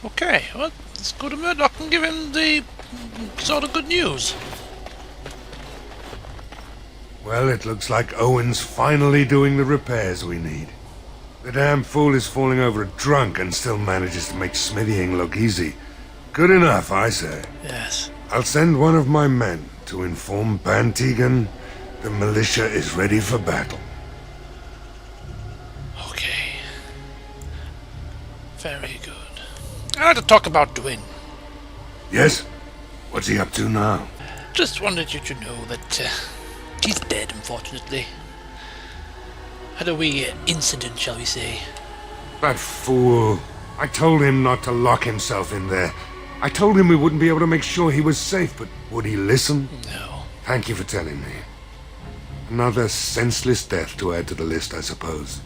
Okay, well, let's go to Murdoch and give him the sort of good news. Well, it looks like Owen's finally doing the repairs we need. The damn fool is falling over a drunk and still manages to make smithying look easy. Good enough, I say. Yes. I'll send one of my men to inform Bantegan the militia is ready for battle. Okay. Very good. I'd like to talk about Dwyn. Yes? What's he up to now? Just wanted you to know that he's dead, unfortunately. Had a wee incident, shall we say. That fool. I told him not to lock himself in there. I told him we wouldn't be able to make sure he was safe, but would he listen? No. Thank you for telling me. Another senseless death to add to the list, I suppose.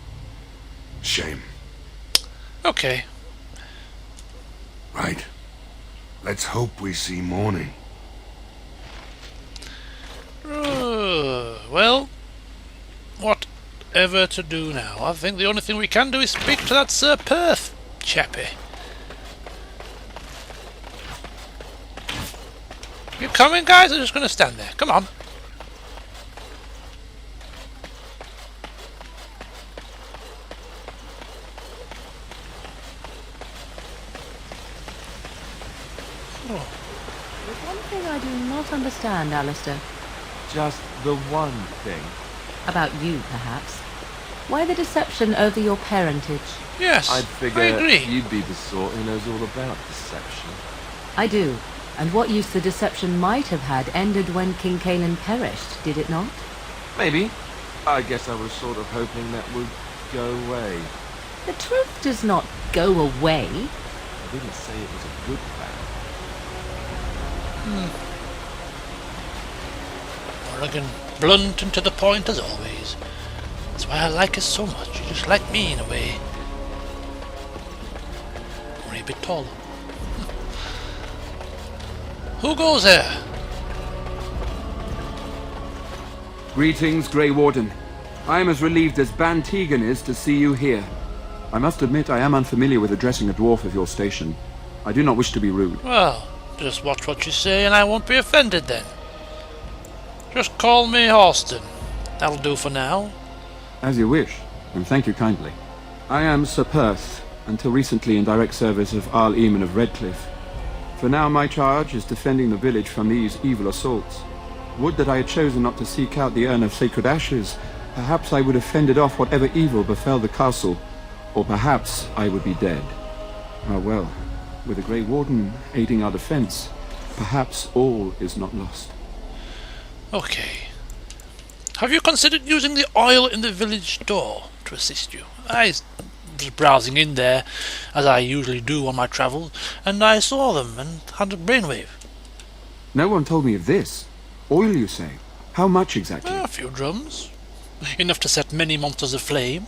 Shame. Okay. Right. Let's hope we see morning. Well, whatever to do now? I think the only thing we can do is speak to that Sir Perth chappie. You coming, guys? I'm just going to stand there. Come on. There's one thing I do not understand, Alistair. Just the one thing. About you, perhaps. Why the deception over your parentage? Yes, I'd I figure agree. you'd be the sort who knows all about deception. I do. And what use the deception might have had ended when King Caelan perished, did it not? Maybe. I guess I was sort of hoping that would go away. The truth does not go away. I didn't say it was a good plan. Morrigan, blunt and to the point as always. That's why I like her so much. She's just like me in a way. Only a bit taller. Who goes there? Greetings, Grey Warden. I am as relieved as Bantegan is to see you here. I must admit I am unfamiliar with addressing a dwarf of your station. I do not wish to be rude. Well, just watch what you say and I won't be offended then. Just call me Austin. That'll do for now. As you wish, and thank you kindly. I am Sir Perth, until recently in direct service of Arl Eamon of Redcliffe. For now my charge is defending the village from these evil assaults. Would that I had chosen not to seek out the urn of sacred ashes. Perhaps I would have fended off whatever evil befell the castle, or perhaps I would be dead. Ah well, with the Grey Warden aiding our defense, perhaps all is not lost. Okay. Have you considered using the oil in the village store to assist you? I was browsing in there, as I usually do on my travels, and I saw them and had a brainwave. No one told me of this. Oil, you say? How much exactly? A few drums. Enough to set many monsters aflame.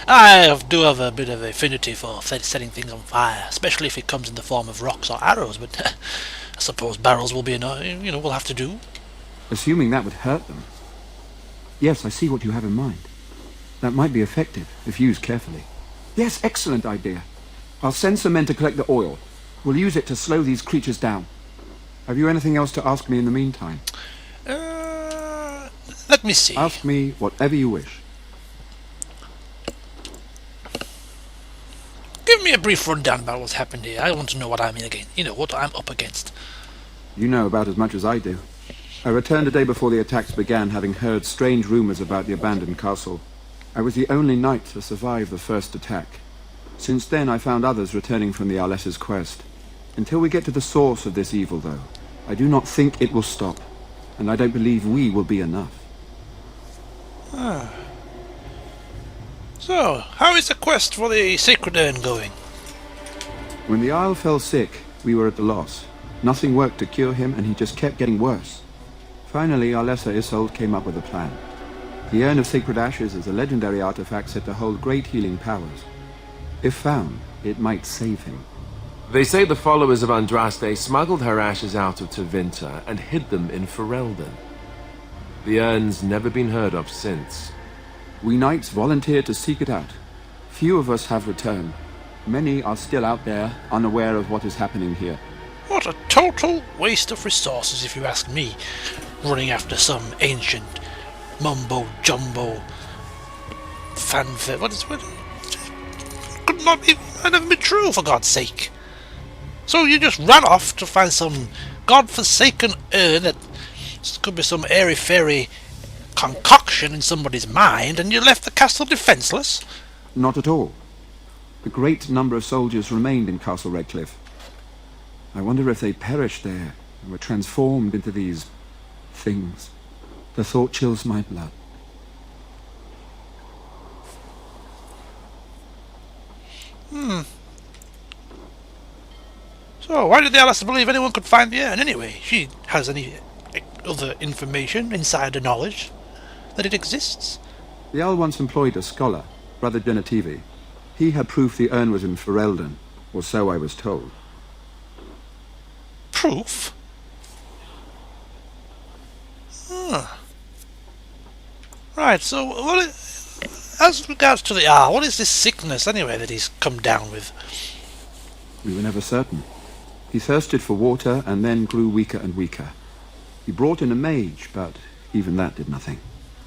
I do have a bit of affinity for setting things on fire, especially if it comes in the form of rocks or arrows, but I suppose barrels will be enough, we'll have to do. Assuming that would hurt them. Yes, I see what you have in mind. That might be effective, if used carefully. Yes, excellent idea. I'll send some men to collect the oil. We'll use it to slow these creatures down. Have you anything else to ask me in the meantime? Let me see. Ask me whatever you wish. Give me a brief rundown about what's happened here. I want to know what I'm in again. What I'm up against. You know about as much as I do. I returned a day before the attacks began, having heard strange rumors about the abandoned castle. I was the only knight to survive the first attack. Since then, I found others returning from the Arlessa's quest. Until we get to the source of this evil, though, I do not think it will stop, and I don't believe we will be enough. So, how is the quest for the sacred urn going? When the Isle fell sick, we were at a loss. Nothing worked to cure him, and he just kept getting worse. Finally, Arlessa Isolde came up with a plan. The Urn of Sacred Ashes is a legendary artifact said to hold great healing powers. If found, it might save him. They say the followers of Andraste smuggled her ashes out of Tevinter and hid them in Ferelden. The urn's never been heard of since. We knights volunteered to seek it out. Few of us have returned. Many are still out there, unaware of what is happening here. What a total waste of resources, if you ask me. Running after some ancient mumbo-jumbo fanfare. What? Could not be, might have been true, for God's sake. So you just ran off to find some godforsaken urn that could be some airy-fairy concoction in somebody's mind, and you left the castle defenceless? Not at all. A great number of soldiers remained in Castle Redcliffe. I wonder if they perished there and were transformed into these things. The thought chills my blood. So why did the Alistair believe anyone could find the urn anyway? She has any other information, insider knowledge, that it exists? The Earl once employed a scholar, Brother Genetivi. He had proof the urn was in Ferelden, or so I was told. Proof? Huh. Right, so as regards to the Earl, what is this sickness anyway that he's come down with? We were never certain. He thirsted for water and then grew weaker and weaker. He brought in a mage, but even that did nothing.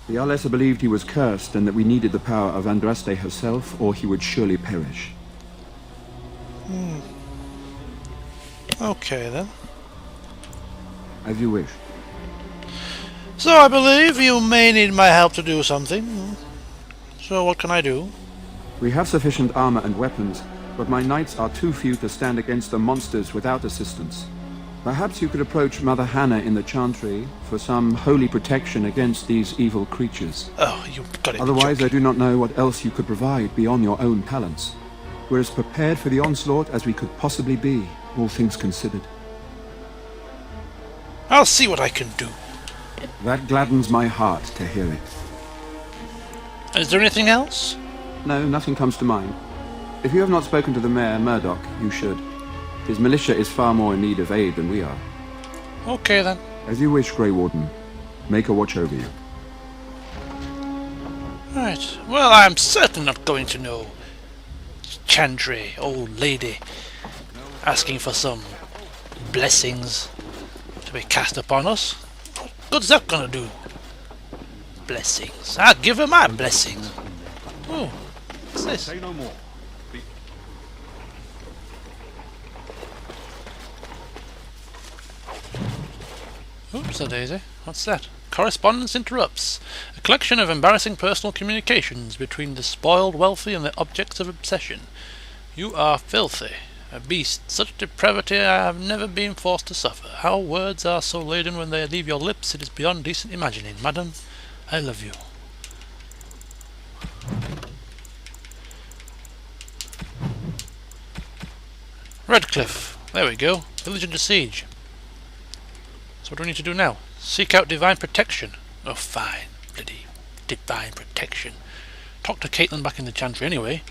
The Alistair believed he was cursed and that we needed the power of Andraste herself, or he would surely perish. Okay then. As you wish. So I believe you may need my help to do something. So what can I do? We have sufficient armor and weapons, but my knights are too few to stand against the monsters without assistance. Perhaps you could approach Mother Hannah in the Chantry for some holy protection against these evil creatures. Oh, you got it. Otherwise, I do not know what else you could provide beyond your own talents. We're as prepared for the onslaught as we could possibly be, all things considered. I'll see what I can do. That gladdens my heart to hear it. Is there anything else? No, nothing comes to mind. If you have not spoken to the Mayor, Murdoch, you should. His militia is far more in need of aid than we are. Okay then. As you wish, Grey Warden. Make a watch over you. Right. Well, I'm certainly not going to no Chantry, old lady, asking for some blessings to be cast upon us. What good's that gonna do? Blessings. I'll give her my blessings. Oh, what's this? Say no more. Oops, a daisy. What's that? Correspondence interrupts. A collection of embarrassing personal communications between the spoiled wealthy and the objects of obsession. You are filthy. A beast. Such depravity I have never been forced to suffer. How words are so laden when they leave your lips, it is beyond decent imagining. Madam, I love you. Redcliffe. There we go. Village under siege. So what do we need to do now? Seek out divine protection. Oh, fine. Bloody divine protection. Talk to Caitlin back in the Chantry anyway.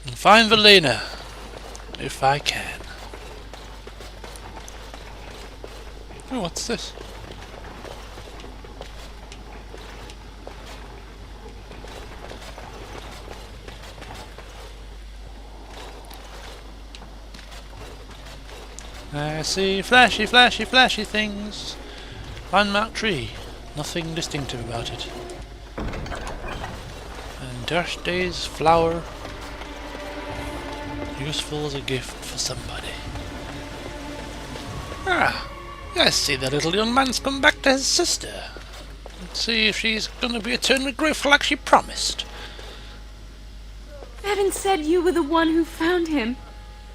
And find Velena. If I can. Oh, what's this? I see flashy, flashy, flashy things. Unmarked tree. Nothing distinctive about it. And Day's flower. Useful as a gift for somebody. Ah, I see the little young man's come back to his sister. Let's see if she's gonna be eternally grateful like she promised. Evan said you were the one who found him.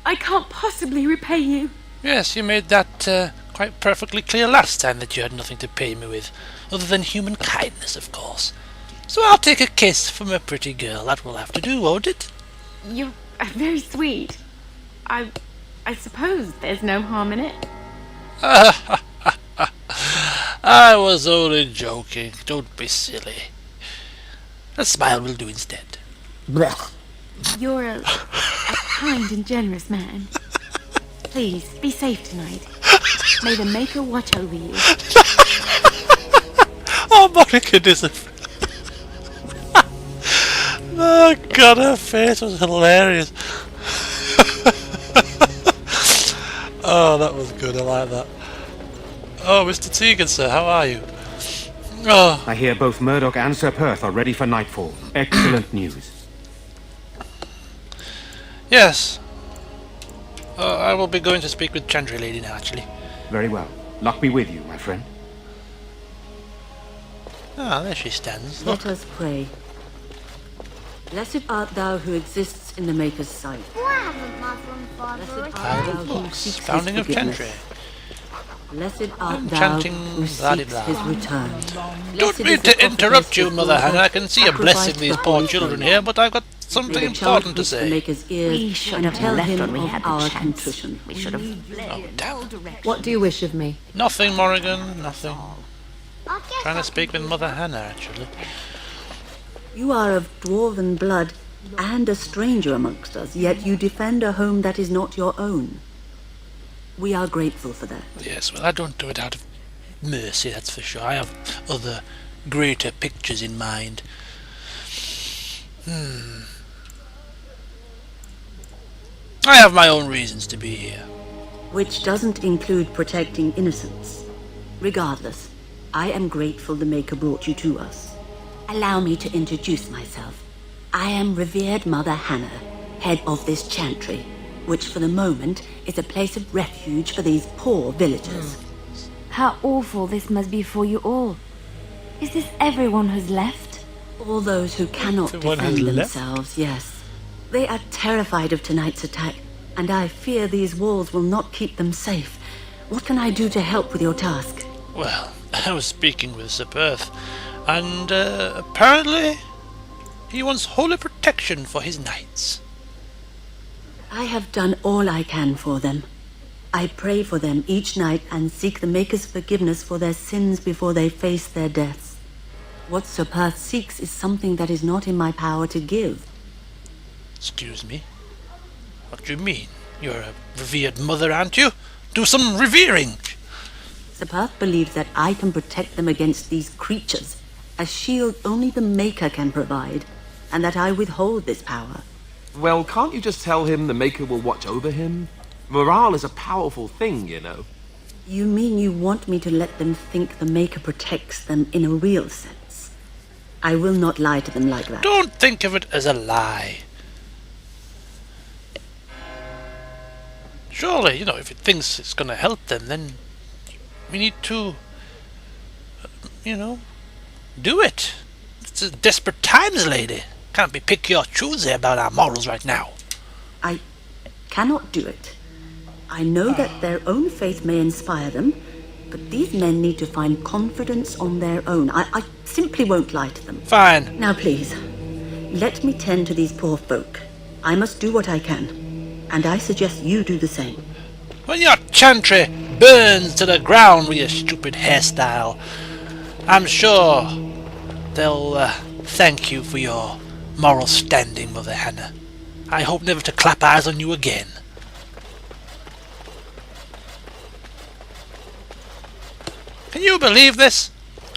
I can't possibly repay you. Yes, you made that quite perfectly clear last time that you had nothing to pay me with, other than human kindness, of course. So I'll take a kiss from a pretty girl. That will have to do, won't it? You are very sweet. I suppose there's no harm in it. I was only joking. Don't be silly. A smile will do instead. You're a kind and generous man. Please, be safe tonight. May the Maker watch over you. Oh, Monica doesn't. Oh God, her face was hilarious. Oh, that was good. I like that. Oh, Mr. Tegan, sir, how are you? Oh, I hear both Murdoch and Sir Perth are ready for nightfall. Excellent news. yes. I will be going to speak with Chantry Lady now, actually. Very well. Luck be with you, my friend. Ah, there she stands. Let us pray. Blessed art thou who exists in the Maker's sight. Why haven't Mother and Father Blessed returned? art thou Of who course. seeks his Founding of forgiveness. Chantry. Blessed art I'm thou chanting who blah, seeks blah. his return. Don't Blessed mean is the to interrupt prophetess you, whose Mother daughter Hannah. I can see you blessing sacrificed these the poor Holy children Family. here, but I've got May something the important child to reach the say. Maker's ears We should and have tell left him when we of had the our chance. contrition. We should have Oh, damn. What do you wish of me? Nothing, Morrigan, nothing. I guess Trying to I'll speak be with Mother Hannah, actually. You are of dwarven blood and a stranger amongst us, yet you defend a home that is not your own. We are grateful for that. Yes, well, I don't do it out of mercy, that's for sure. I have other, greater pictures in mind. I have my own reasons to be here. Which doesn't include protecting innocents. Regardless, I am grateful the Maker brought you to us. Allow me to introduce myself. I am revered Mother Hannah, head of this chantry, which for the moment is a place of refuge for these poor villagers. How awful this must be for you all. Is this everyone who's left? All those who cannot Everyone has defend left? themselves, yes. They are terrified of tonight's attack, and I fear these walls will not keep them safe. What can I do to help with your task? Well, I was speaking with Sir Perth, and apparently he wants holy protection for his knights. I have done all I can for them. I pray for them each night and seek the Maker's forgiveness for their sins before they face their deaths. What Sir Perth seeks is something that is not in my power to give. Excuse me? What do you mean? You're a revered mother, aren't you? Do some revering! Sir Perth believes that I can protect them against these creatures, a shield only the Maker can provide, and that I withhold this power. Well, can't you just tell him the Maker will watch over him? Morale is a powerful thing, you know. You mean you want me to let them think the Maker protects them in a real sense? I will not lie to them like that. Don't think of it as a lie. Surely, if it thinks it's going to help them, then we need to, do it. It's a desperate times, lady. Can't be picky or choosy about our morals right now. I cannot do it. I know that their own faith may inspire them, but these men need to find confidence on their own. I simply won't lie to them. Fine. Now, please, let me tend to these poor folk. I must do what I can, and I suggest you do the same. When your chantry burns to the ground with your stupid hairstyle, I'm sure they'll thank you for your moral standing, Mother Hannah. I hope never to clap eyes on you again. Can you believe this?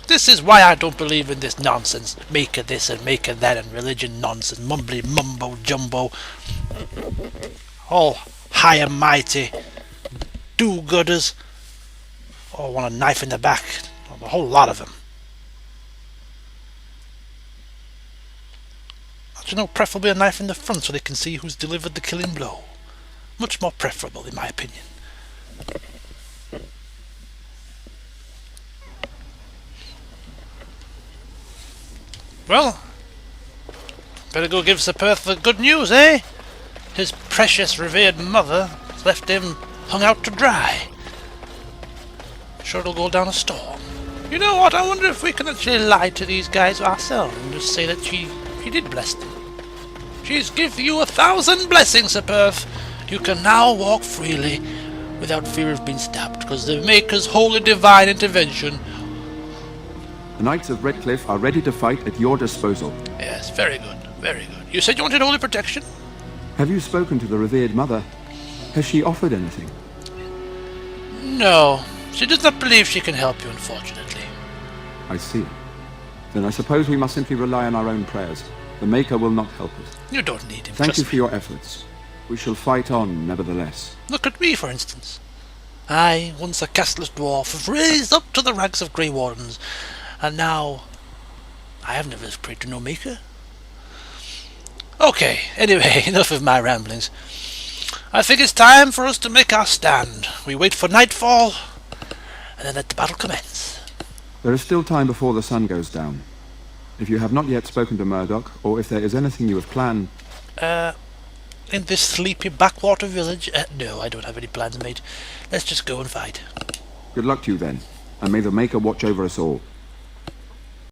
This is why I don't believe in this nonsense. Maker this and maker that and religion nonsense. Mumbly mumbo jumbo. All high and mighty. Do-gooders. All want a knife in the back. A whole lot of them. Preferably a knife in the front so they can see who's delivered the killing blow. Much more preferable, in my opinion. Well, better go give Sir Perth the good news, eh? His precious revered mother has left him hung out to dry. Sure it'll go down a storm. You know what, I wonder if we can actually lie to these guys ourselves and just say that she did bless them. She's give you 1,000 blessings, Sir Perth. You can now walk freely without fear of being stabbed, because the Maker's holy divine intervention. The Knights of Redcliffe are ready to fight at your disposal. Yes, very good, very good. You said you wanted holy protection? Have you spoken to the revered mother? Has she offered anything? No, she does not believe she can help you, unfortunately. I see. Then I suppose we must simply rely on our own prayers. The Maker will not help us. You don't need him. Thank trust you me. for your efforts. We shall fight on, nevertheless. Look at me, for instance. I, once a castless dwarf, have raised up to the ranks of Grey Wardens, and now I have never prayed to no maker. Okay, anyway, enough of my ramblings. I think it's time for us to make our stand. We wait for nightfall, and then let the battle commence. There is still time before the sun goes down. If you have not yet spoken to Murdoch, or if there is anything you have planned... In this sleepy backwater village? No, I don't have any plans made. Let's just go and fight. Good luck to you then, and may the Maker watch over us all.